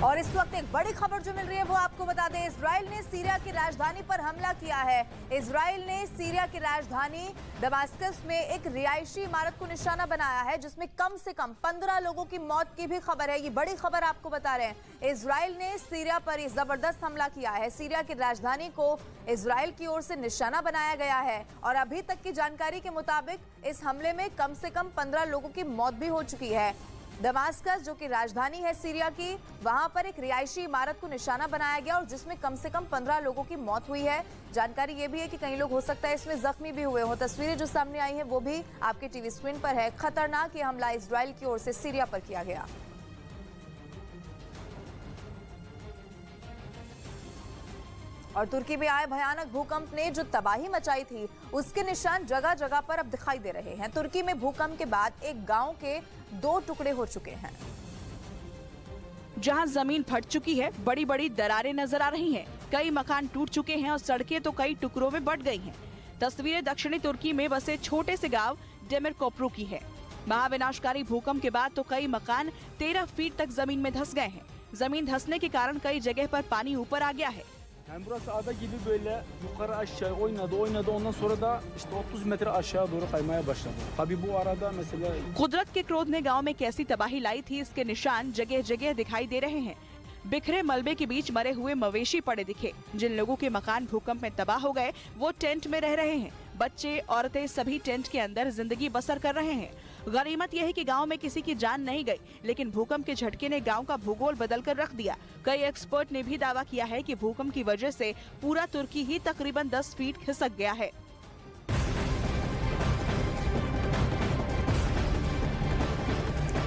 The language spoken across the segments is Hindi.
और इस वक्त एक बड़ी खबर जो मिल रही है वो आपको बता दें, इजराइल ने सीरिया की राजधानी पर हमला किया है। इजराइल ने सीरिया की राजधानी दमास्कस में एक रिहायशी इमारत को निशाना बनाया है, जिसमें कम से कम 15 लोगों की मौत की भी खबर है। ये बड़ी खबर आपको बता रहे हैं। इजराइल ने सीरिया पर ये जबरदस्त हमला किया है। सीरिया की राजधानी को इजराइल की ओर से निशाना बनाया गया है और अभी तक की जानकारी के मुताबिक इस हमले में कम से कम 15 लोगों की मौत भी हो चुकी है। दमास्कस जो कि राजधानी है सीरिया की, वहां पर एक रिहायशी इमारत को निशाना बनाया गया और जिसमें कम से कम 15 लोगों की मौत हुई है। जानकारी ये भी है कि कई लोग हो सकता है इसमें जख्मी भी हुए हों। तस्वीरें जो सामने आई हैं वो भी आपके टीवी स्क्रीन पर है। खतरनाक ये हमला इजराइल की ओर से सीरिया पर किया गया। और तुर्की में आए भयानक भूकंप ने जो तबाही मचाई थी उसके निशान जगह जगह पर अब दिखाई दे रहे हैं। तुर्की में भूकंप के बाद एक गांव के 2 टुकड़े हो चुके हैं। जहां जमीन फट चुकी है, बड़ी बड़ी दरारें नजर आ रही हैं। कई मकान टूट चुके हैं और सड़कें तो कई टुकड़ों में बंट गई हैं। तस्वीरें दक्षिणी तुर्की में बसे छोटे से गांव डेमिरकोप्रू की है। महाविनाशकारी भूकंप के बाद तो कई मकान 13 फीट तक जमीन में धंस गए हैं। जमीन धंसने के कारण कई जगह पर पानी ऊपर आ गया है। Yani burası ada gibi böyle yukarı aşağı oynadı. Ondan sonra da işte 30 metre aşağı doğru kaymaya başladı. Tabii bu arada mesela कुदरत के क्रोध ने गांव में कैसी तबाही लाई थी, इसके निशान जगह जगह दिखाई दे रहे हैं। बिखरे मलबे के बीच मरे हुए मवेशी पड़े दिखे। जिन लोगों के मकान भूकंप में तबाह हो गए वो टेंट में रह रहे हैं। बच्चे, औरतें सभी टेंट के अंदर जिंदगी बसर कर रहे हैं। गनीमत यह है कि गांव में किसी की जान नहीं गई, लेकिन भूकंप के झटके ने गांव का भूगोल बदल कर रख दिया। कई एक्सपर्ट ने भी दावा किया है कि भूकंप की वजह से पूरा तुर्की ही तकरीबन 10 फीट खिसक गया है।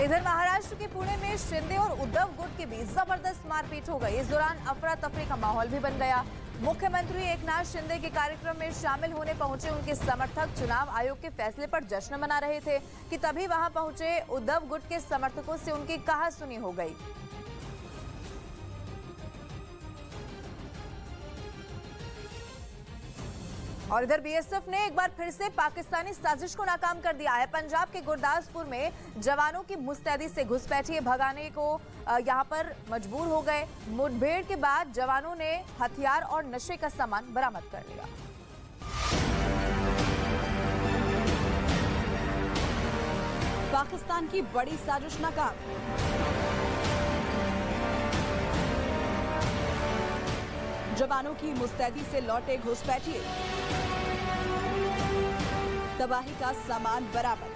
इधर महाराष्ट्र के पुणे में शिंदे और उद्धव गुट के बीच जबरदस्त मारपीट हो गई। इस दौरान अफरा तफरी का माहौल भी बन गया। मुख्यमंत्री एकनाथ शिंदे के कार्यक्रम में शामिल होने पहुंचे उनके समर्थक चुनाव आयोग के फैसले पर जश्न मना रहे थे कि तभी वहां पहुंचे उद्धव गुट के समर्थकों से उनकी कहासुनी हो गई। और इधर बीएसएफ ने एक बार फिर से पाकिस्तानी साजिश को नाकाम कर दिया है। पंजाब के गुरदासपुर में जवानों की मुस्तैदी से घुसपैठिए भगाने को यहां पर मजबूर हो गए। मुठभेड़ के बाद जवानों ने हथियार और नशे का सामान बरामद कर लिया। पाकिस्तान की बड़ी साजिश नाकाम। जवानों की मुस्तैदी से लौटे घुसपैठिए, तबाही का सामान बरामद।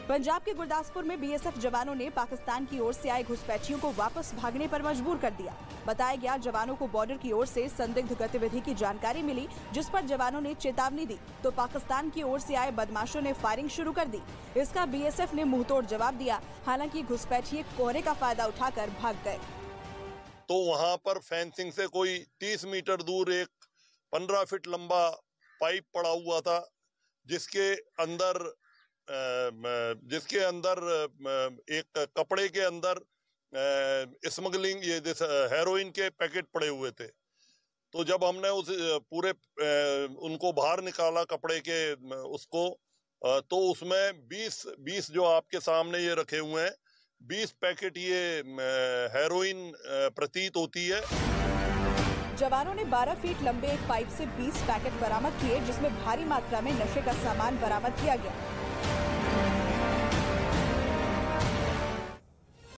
पंजाब के गुरदासपुर में बीएसएफ जवानों ने पाकिस्तान की ओर से आए घुसपैठियों को वापस भागने पर मजबूर कर दिया। बताया गया जवानों को बॉर्डर की ओर से संदिग्ध गतिविधि की जानकारी मिली, जिस पर जवानों ने चेतावनी दी तो पाकिस्तान की ओर से आए बदमाशों ने फायरिंग शुरू कर दी। इसका बीएसएफ ने मुंहतोड़ जवाब दिया। हालांकि घुसपैठिए कोहरे का फायदा उठाकर भाग गए। तो वहां पर फेंसिंग से कोई 30 मीटर दूर एक 15 फीट लंबा पाइप पड़ा हुआ था, जिसके अंदर एक कपड़े के अंदर स्मगलिंग हेरोइन के पैकेट पड़े हुए थे। तो जब हमने उस पूरे उनको बाहर निकाला कपड़े के उसको, तो उसमें 20 जो आपके सामने ये रखे हुए हैं, 20 पैकेट ये हेरोइन प्रतीत होती है। जवानों ने 12 फीट लंबे एक पाइप से 20 पैकेट बरामद किए, जिसमें भारी मात्रा में नशे का सामान बरामद किया गया।